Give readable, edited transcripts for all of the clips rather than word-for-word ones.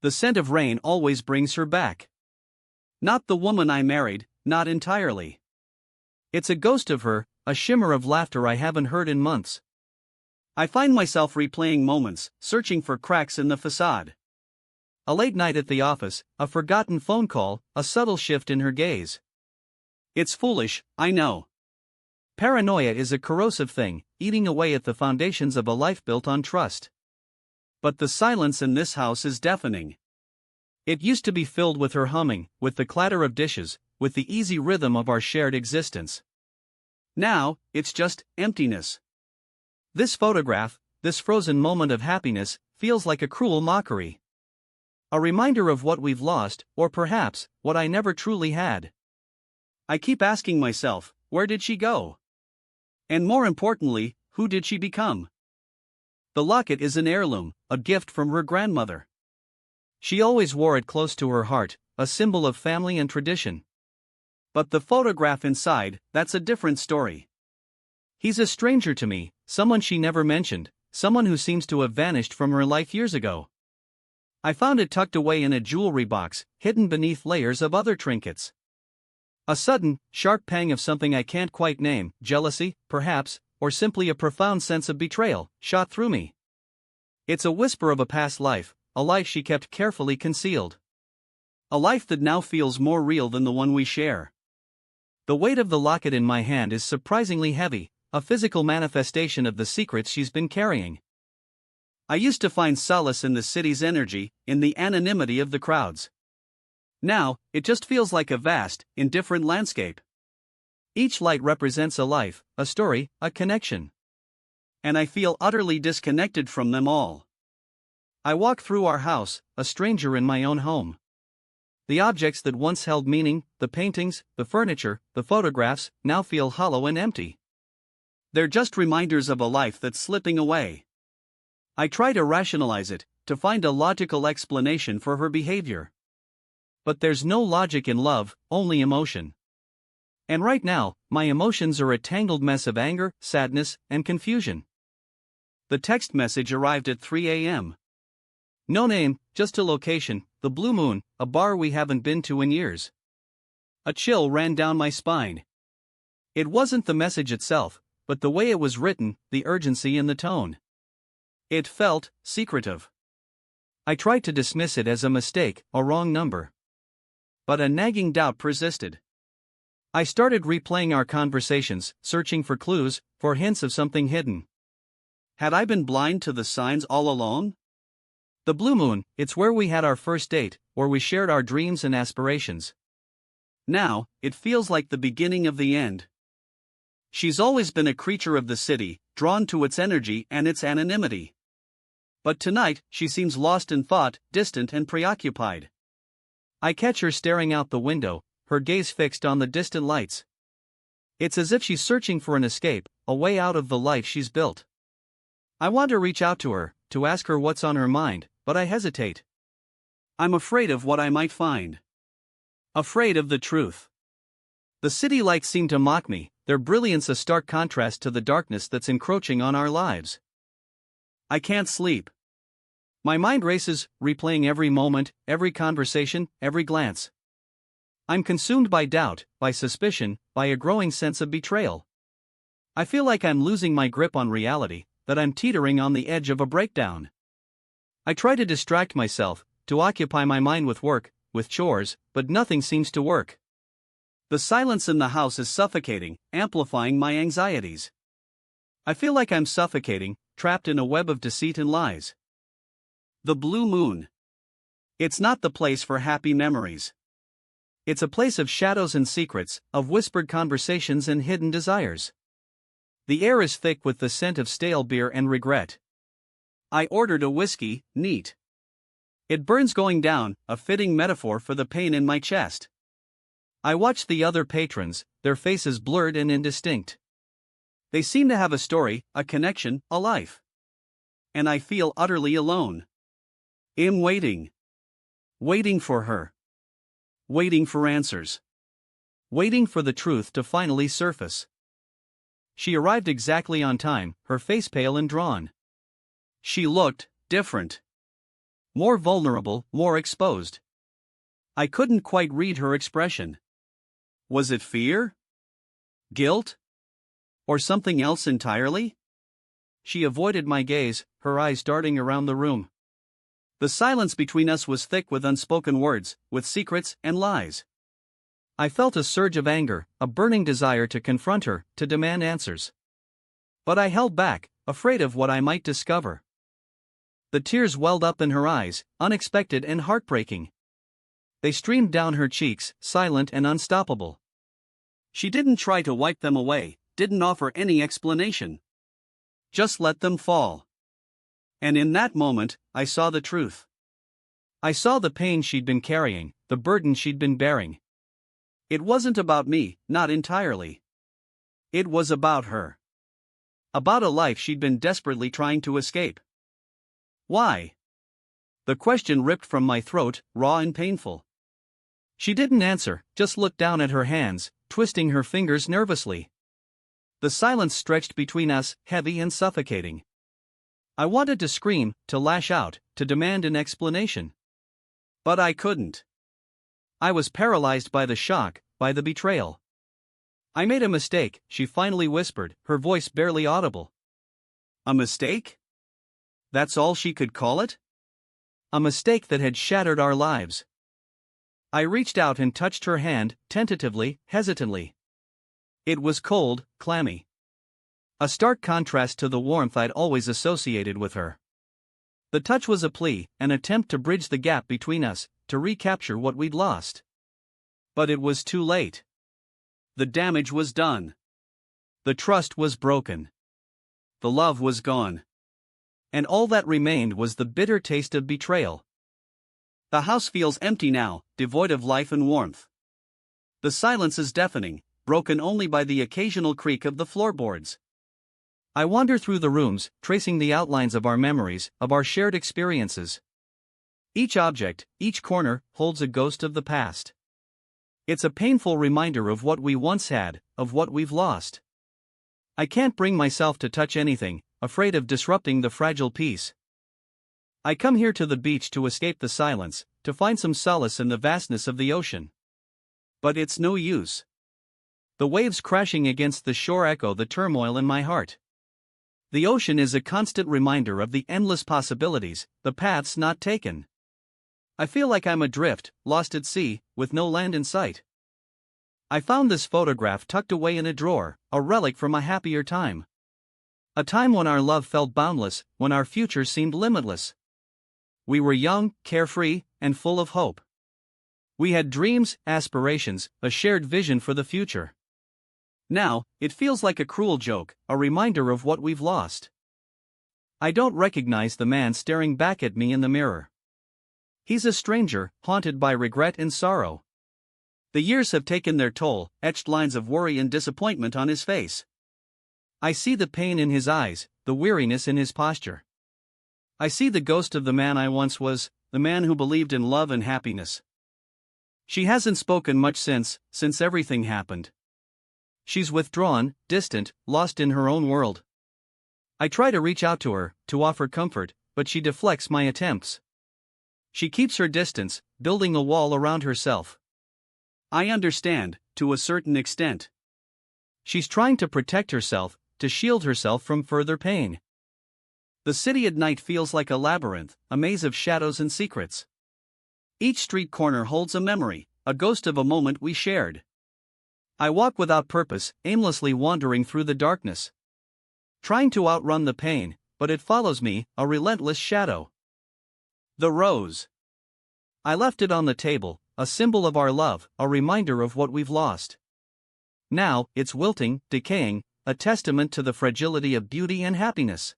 The scent of rain always brings her back. Not the woman I married, not entirely. It's a ghost of her, a shimmer of laughter I haven't heard in months. I find myself replaying moments, searching for cracks in the facade. A late night at the office, a forgotten phone call, a subtle shift in her gaze. It's foolish, I know. Paranoia is a corrosive thing, eating away at the foundations of a life built on trust. But the silence in this house is deafening. It used to be filled with her humming, with the clatter of dishes, with the easy rhythm of our shared existence. Now, it's just emptiness. This photograph, this frozen moment of happiness, feels like a cruel mockery. A reminder of what we've lost, or perhaps, what I never truly had. I keep asking myself, where did she go? And more importantly, who did she become? The locket is an heirloom, a gift from her grandmother. She always wore it close to her heart, a symbol of family and tradition. But the photograph inside, that's a different story. He's a stranger to me, someone she never mentioned, someone who seems to have vanished from her life years ago. I found it tucked away in a jewelry box, hidden beneath layers of other trinkets. A sudden, sharp pang of something I can't quite name, jealousy, perhaps, or simply a profound sense of betrayal, shot through me. It's a whisper of a past life, a life she kept carefully concealed. A life that now feels more real than the one we share. The weight of the locket in my hand is surprisingly heavy, a physical manifestation of the secrets she's been carrying. I used to find solace in the city's energy, in the anonymity of the crowds. Now, it just feels like a vast, indifferent landscape. Each light represents a life, a story, a connection. And I feel utterly disconnected from them all. I walk through our house, a stranger in my own home. The objects that once held meaning, the paintings, the furniture, the photographs, now feel hollow and empty. They're just reminders of a life that's slipping away. I try to rationalize it, to find a logical explanation for her behavior. But there's no logic in love, only emotion. And right now, my emotions are a tangled mess of anger, sadness, and confusion. The text message arrived at 3 a.m. No name, just a location, the Blue Moon, a bar we haven't been to in years. A chill ran down my spine. It wasn't the message itself, but the way it was written, the urgency in the tone. It felt secretive. I tried to dismiss it as a mistake, a wrong number. But a nagging doubt persisted. I started replaying our conversations, searching for clues, for hints of something hidden. Had I been blind to the signs all along? The Blue Moon, it's where we had our first date, where we shared our dreams and aspirations. Now, it feels like the beginning of the end. She's always been a creature of the city, drawn to its energy and its anonymity. But tonight, she seems lost in thought, distant and preoccupied. I catch her staring out the window, her gaze fixed on the distant lights. It's as if she's searching for an escape, a way out of the life she's built. I want to reach out to her, to ask her what's on her mind, but I hesitate. I'm afraid of what I might find. Afraid of the truth. The city lights seem to mock me, their brilliance a stark contrast to the darkness that's encroaching on our lives. I can't sleep. My mind races, replaying every moment, every conversation, every glance. I'm consumed by doubt, by suspicion, by a growing sense of betrayal. I feel like I'm losing my grip on reality, that I'm teetering on the edge of a breakdown. I try to distract myself, to occupy my mind with work, with chores, but nothing seems to work. The silence in the house is suffocating, amplifying my anxieties. I feel like I'm suffocating, trapped in a web of deceit and lies. The Blue Moon. It's not the place for happy memories. It's a place of shadows and secrets, of whispered conversations and hidden desires. The air is thick with the scent of stale beer and regret. I ordered a whiskey, neat. It burns going down, a fitting metaphor for the pain in my chest. I watch the other patrons, their faces blurred and indistinct. They seem to have a story, a connection, a life. And I feel utterly alone. I'm waiting. Waiting for her. Waiting for answers. Waiting for the truth to finally surface. She arrived exactly on time, her face pale and drawn. She looked different. More vulnerable, more exposed. I couldn't quite read her expression. Was it fear? Guilt? Or something else entirely? She avoided my gaze, her eyes darting around the room. The silence between us was thick with unspoken words, with secrets and lies. I felt a surge of anger, a burning desire to confront her, to demand answers. But I held back, afraid of what I might discover. The tears welled up in her eyes, unexpected and heartbreaking. They streamed down her cheeks, silent and unstoppable. She didn't try to wipe them away, didn't offer any explanation. Just let them fall. And in that moment, I saw the truth. I saw the pain she'd been carrying, the burden she'd been bearing. It wasn't about me, not entirely. It was about her. About a life she'd been desperately trying to escape. Why? The question ripped from my throat, raw and painful. She didn't answer, just looked down at her hands, twisting her fingers nervously. The silence stretched between us, heavy and suffocating. I wanted to scream, to lash out, to demand an explanation. But I couldn't. I was paralyzed by the shock, by the betrayal. I made a mistake, she finally whispered, her voice barely audible. A mistake? That's all she could call it? A mistake that had shattered our lives. I reached out and touched her hand, tentatively, hesitantly. It was cold, clammy. A stark contrast to the warmth I'd always associated with her. The touch was a plea, an attempt to bridge the gap between us, to recapture what we'd lost. But it was too late. The damage was done. The trust was broken. The love was gone. And all that remained was the bitter taste of betrayal. The house feels empty now, devoid of life and warmth. The silence is deafening, broken only by the occasional creak of the floorboards. I wander through the rooms, tracing the outlines of our memories, of our shared experiences. Each object, each corner, holds a ghost of the past. It's a painful reminder of what we once had, of what we've lost. I can't bring myself to touch anything, afraid of disrupting the fragile peace. I come here to the beach to escape the silence, to find some solace in the vastness of the ocean. But it's no use. The waves crashing against the shore echo the turmoil in my heart. The ocean is a constant reminder of the endless possibilities, the paths not taken. I feel like I'm adrift, lost at sea, with no land in sight. I found this photograph tucked away in a drawer, a relic from a happier time. A time when our love felt boundless, when our future seemed limitless. We were young, carefree, and full of hope. We had dreams, aspirations, a shared vision for the future. Now, it feels like a cruel joke, a reminder of what we've lost. I don't recognize the man staring back at me in the mirror. He's a stranger, haunted by regret and sorrow. The years have taken their toll, etched lines of worry and disappointment on his face. I see the pain in his eyes, the weariness in his posture. I see the ghost of the man I once was, the man who believed in love and happiness. She hasn't spoken much since everything happened. She's withdrawn, distant, lost in her own world. I try to reach out to her, to offer comfort, but she deflects my attempts. She keeps her distance, building a wall around herself. I understand, to a certain extent. She's trying to protect herself, to shield herself from further pain. The city at night feels like a labyrinth, a maze of shadows and secrets. Each street corner holds a memory, a ghost of a moment we shared. I walk without purpose, aimlessly wandering through the darkness. Trying to outrun the pain, but it follows me, a relentless shadow. The rose. I left it on the table, a symbol of our love, a reminder of what we've lost. Now, it's wilting, decaying, a testament to the fragility of beauty and happiness.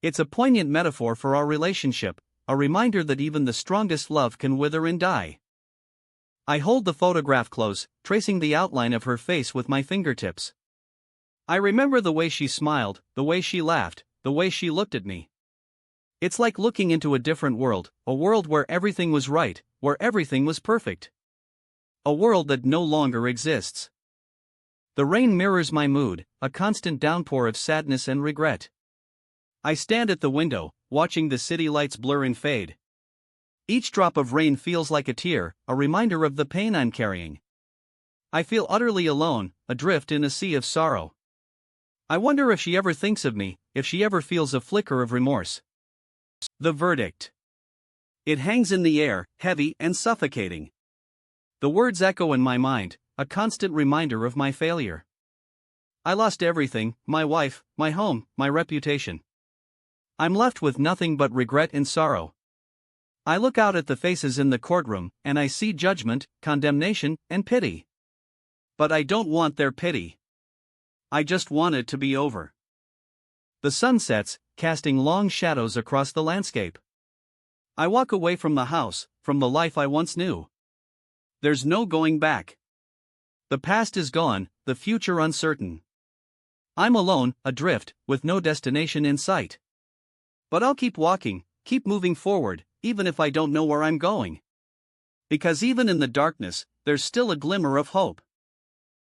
It's a poignant metaphor for our relationship, a reminder that even the strongest love can wither and die. I hold the photograph close, tracing the outline of her face with my fingertips. I remember the way she smiled, the way she laughed, the way she looked at me. It's like looking into a different world, a world where everything was right, where everything was perfect. A world that no longer exists. The rain mirrors my mood, a constant downpour of sadness and regret. I stand at the window, watching the city lights blur and fade. Each drop of rain feels like a tear, a reminder of the pain I'm carrying. I feel utterly alone, adrift in a sea of sorrow. I wonder if she ever thinks of me, if she ever feels a flicker of remorse. The verdict. It hangs in the air, heavy and suffocating. The words echo in my mind, a constant reminder of my failure. I lost everything, my wife, my home, my reputation. I'm left with nothing but regret and sorrow. I look out at the faces in the courtroom, and I see judgment, condemnation, and pity. But I don't want their pity. I just want it to be over. The sun sets, casting long shadows across the landscape. I walk away from the house, from the life I once knew. There's no going back. The past is gone, the future uncertain. I'm alone, adrift, with no destination in sight. But I'll keep walking, keep moving forward, even if I don't know where I'm going. Because even in the darkness, there's still a glimmer of hope.